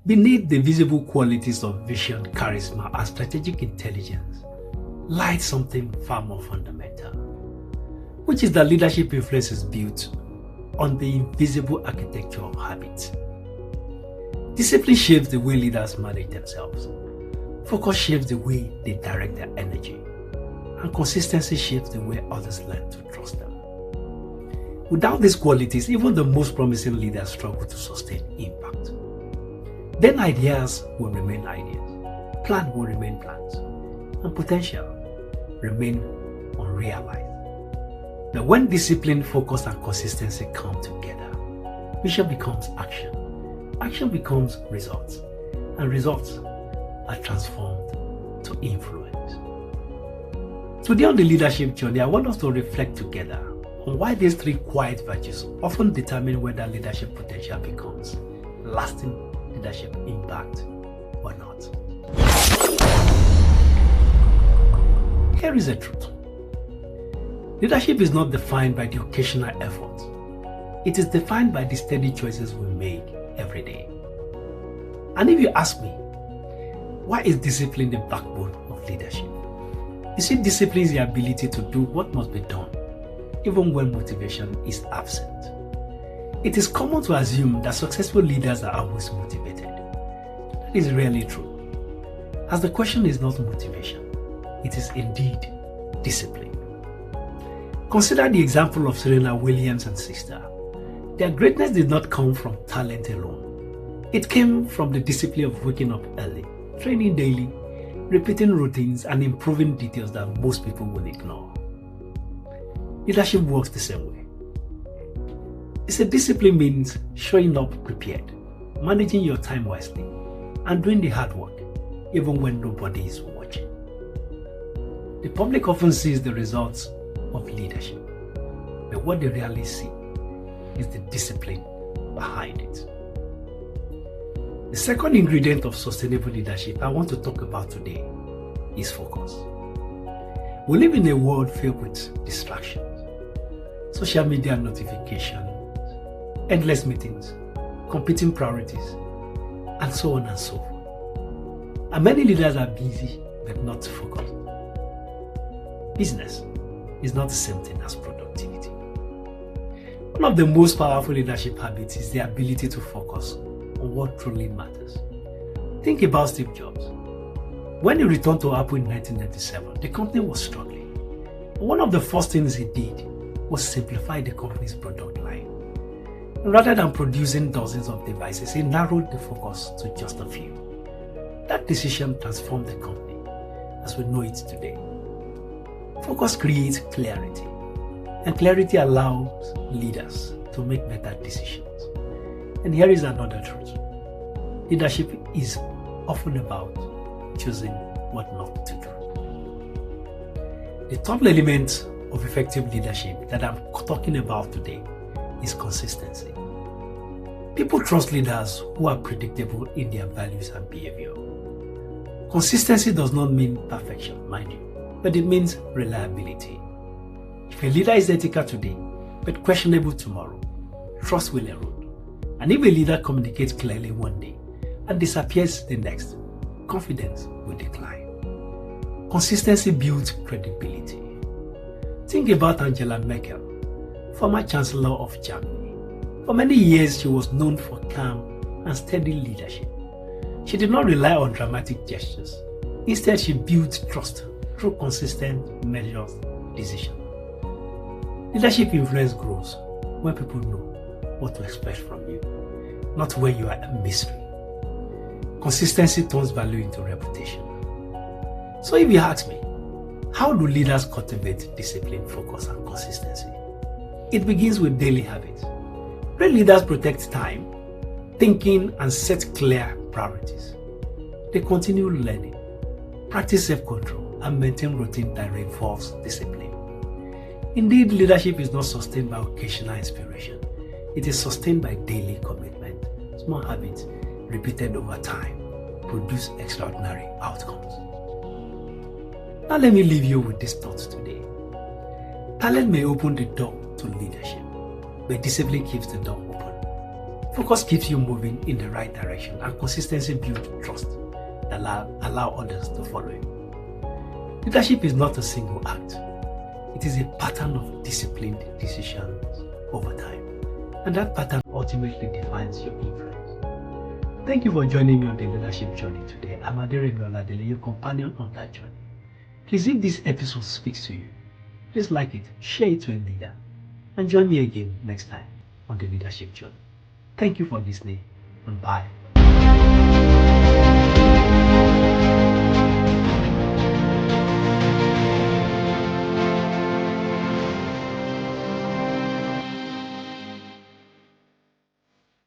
Beneath the visible qualities of vision, charisma, and strategic intelligence lies something far more fundamental, which is that leadership influence is built on the invisible architecture of habits. Discipline shapes the way leaders manage themselves. Focus shapes the way they direct their energy. And consistency shapes the way others learn to trust them. Without these qualities, even the most promising leaders struggle to sustain impact. Then ideas will remain ideas, plans will remain plans, and potential remain unrealized. But when discipline, focus, and consistency come together, vision becomes action, action becomes results, and results are transformed to influence. Today on the leadership journey, I want us to reflect together on why these three quiet virtues often determine whether leadership potential becomes lasting leadership impact or not. Here is the truth. Leadership is not defined by the occasional effort. It is defined by the steady choices we make every day. And if you ask me, why is discipline the backbone of leadership? You see, discipline is the ability to do what must be done, even when motivation is absent. It is common to assume that successful leaders are always motivated. That is rarely true, as the question is not motivation, it is indeed discipline. Consider the example of Serena Williams and sister. Their greatness did not come from talent alone. It came from the discipline of waking up early, training daily, repeating routines, and improving details that most people will ignore. Leadership works the same way. It's a discipline means showing up prepared, managing your time wisely, and doing the hard work even when nobody is watching. The public often sees the results of leadership, but what they rarely see is the discipline behind it. The second ingredient of sustainable leadership I want to talk about today is focus. We live in a world filled with distractions, social media notifications, endless meetings, competing priorities, and so on and so forth. And many leaders are busy but not focused. Business is not the same thing as productivity. One of the most powerful leadership habits is the ability to focus on what truly matters. Think about Steve Jobs. When he returned to Apple in 1997, the company was struggling. One of the first things he did was simplify the company's product line. Rather than producing dozens of devices, he narrowed the focus to just a few. That decision transformed the company as we know it today. Focus creates clarity, and clarity allows leaders to make better decisions. And here is another truth. Leadership is often about choosing what not to do. The third element of effective leadership that I'm talking about today is consistency. People trust leaders who are predictable in their values and behavior. Consistency does not mean perfection, mind you, but it means reliability. If a leader is ethical today, but questionable tomorrow, trust will erode. And if a leader communicates clearly one day and disappears the next, confidence will decline. Consistency builds credibility. Think about Angela Merkel, former Chancellor of Germany. For many years, she was known for calm and steady leadership. She did not rely on dramatic gestures. Instead, she built trust through consistent, measured decisions. Leadership influence grows when people know what to expect from you, not when you are a mystery. Consistency turns value into reputation. So if you ask me, how do leaders cultivate discipline, focus, and consistency? It begins with daily habits. Great leaders protect time, thinking, and set clear priorities. They continue learning, practice self-control, and maintain routine that reinforce discipline. Indeed, leadership is not sustained by occasional inspiration. It is sustained by daily commitment. Small habits repeated over time produce extraordinary outcomes. Now let me leave you with these thoughts today. Talent may open the door to leadership, but discipline keeps the door open. Focus keeps you moving in the right direction, and consistency builds trust that allow others to follow you. Leadership is not a single act. It is a pattern of disciplined decisions over time, and that pattern ultimately defines your influence. Thank you for joining me on the leadership journey today. I'm Aderemi Oladele, your companion on that journey. Please, if this episode speaks to you, please like it, share it to a leader, and join me again next time on the leadership journey. Thank you for listening, and bye.